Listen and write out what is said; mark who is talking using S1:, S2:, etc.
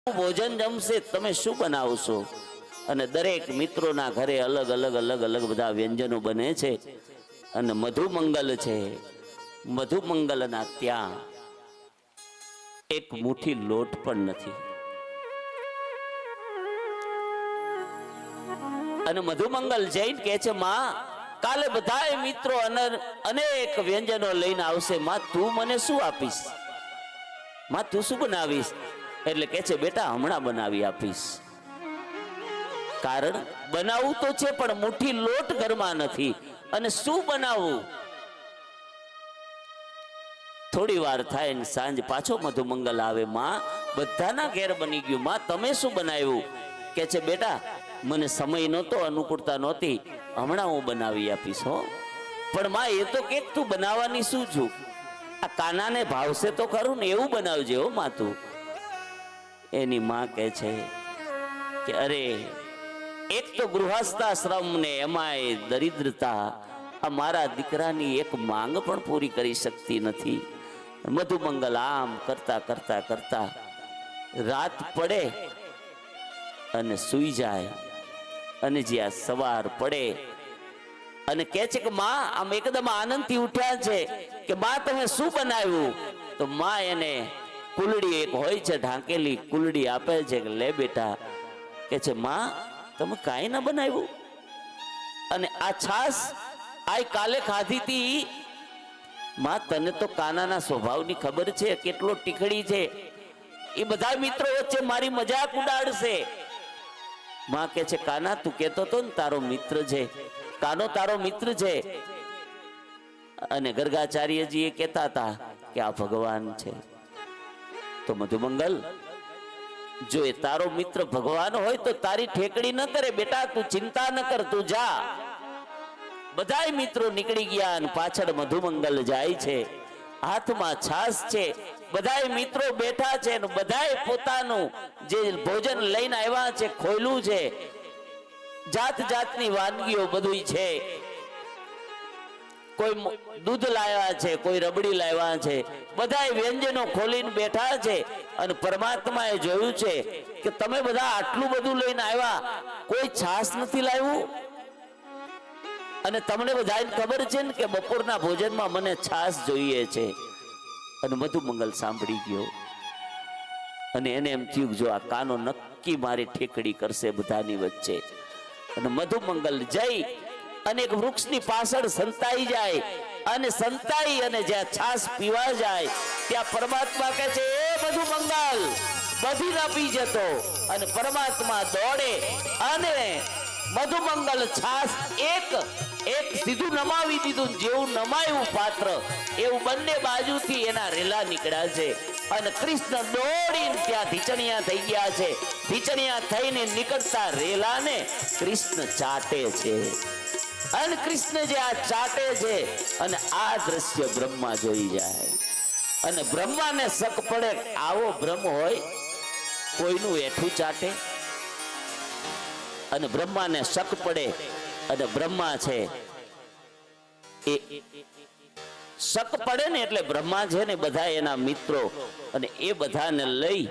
S1: ભોજન જમશે તમે શું બનાવશો? અને દરેક મિત્રોના ઘરે અલગ અલગ બધા વ્યંજનો બને છે અને મધુમંગલ છે. મધુમંગલના ત્યાં એક મુઠ્ઠી લોટ પણ નથી. અને મધુમંગલ જઈને કહે છે, માં કાલે બધાય મિત્રો અનેક વ્યંજનો લઈને આવશે, માં તું મને શું આપીશ? માં તું શું બનાવીશ? એટલે કહે છે, બેટા હમણાં બનાવી આપીશ. કારણ બનાવવું તો છે પણ મુઠ્ઠી લોટ ઘરમાં નથી અને શું બનાવવું? થોડી વાર થાય ને સાંજ પાછો મધુમંગલ આવે, માં બધાના ઘેર બની ગયું, માં તમે શું બનાવ્યું? કે છે, બેટા મને સમય નહોતો, અનુકૂળતા નહોતી, હમણાં હું બનાવી આપીશ હો. પણ માં એ તો કે તું બનાવવાની શું છું? આ કાનાને ભાવશે તો ખરું ને, એવું બનાવજે હો માં તું. એની માં કહે છે કે અરે એક તો ગૃહસ્થાશ્રમ ને એમાંય દરિદ્રતા, આ મારા દીકરાની એક માંગ પણ પૂરી કરી શકતી નથી. મધુમંગલ આમ કરતા કરતા કરતા રાત પડે અને સૂઈ જાય. અને જ્યાં સવાર પડે અને કહે છે કે માં આમ એકદમ આનંદથી ઉઠ્યા છે કે માં તમે શું બનાવ્યું? તો માં એને કુલડી એક હોય છે ઢાંકેલી કુલડી આપે છે કે લે બેટા. કે છે માં તમે કાંઈ ના બનાવ્યું? અને આ છાસ આ કાલે ખાધી હતી. માં તને તો કાનાના સ્વભાવની ખબર છે, કેટલો ટીખડી છે, એ બધા મિત્રો વચ્ચે મારી મજાક ઉડાડશે. માં કે છે કાના તું કેતો તો ને તારો મિત્ર છે, કાનો તારો મિત્ર છે. અને ગર્ગાચાર્યજી એ કહેતા હતા કે આ ભગવાન છે. તો મધુમંગલ જો એ તારો મિત્ર ભગવાન હોય તો તારી ઠેકડી ન કરે બેટા, તું ચિંતા ન કર, તું જા. બધાય મિત્રો નીકળી ગયા અને પાછળ મધુમંગલ જાય છે. હાથમાં છાસ છે, બધાય મિત્રો બેઠા છે અને બધાય પોતાનું જે ભોજન લઈને આવ્યા છે ખોયલું છે, જાત જાતની વાનગીઓ બધું છે. કોઈ દૂધ લાવ્યા છે, કોઈ રબડી લાવ્યા છે, બધાય વ્યંજનો ખોલીને બેઠા છે. અને પરમાત્માએ જોયું છે કે તમે બધા આટલું બધું લઈને આવ્યા, કોઈ છાસ નથી લાવ્યું. અને તમને બધાને ખબર છે ને કે બપોરના ભોજનમાં મને છાસ જોઈએ છે. અને મધુમંગલ સાંભળી ગયો અને એને એમ થયું જો આ કાનો નક્કી મારી ઠેકડી કરશે બધાની વચ્ચે. અને મધુમંગલ જઈ અને એક વૃક્ષની પાછળ સંતાઈ જાય અને સંતાઈ અને જ્યાં છાસ પીવા જાય ત્યાં પરમાત્મા કહે છે એ મધુમંગલ બધી ના પી જતો. અને પરમાત્મા દોડે અને મધુમંગલ છાસ એક સીધું નમાવી દીધું. જેવું નમાયું પાત્ર એવું બંને બાજુથી એના રેલા નીકળ્યા છે. અને કૃષ્ણ દોડીને ત્યાં ધીચણિયા થઈ ગયા છે. ધીચણિયા થઈને નીકળતા રેલાને કૃષ્ણ ચાટે છે. અને કૃષ્ણ જે આ ચાટે છે અને આ દ્રશ્ય બ્રહ્મા જોઈ જાય. અને બ્રહ્માને શક પડે આવો બ્રહ્મ હોય કોઈનું એઠું ચાટે? અને બ્રહ્માને શક પડે અને બ્રહ્મા છે એ શક પડે ને એટલે બ્રહ્મા છે ને બધા એના મિત્રો અને એ બધાને લઈ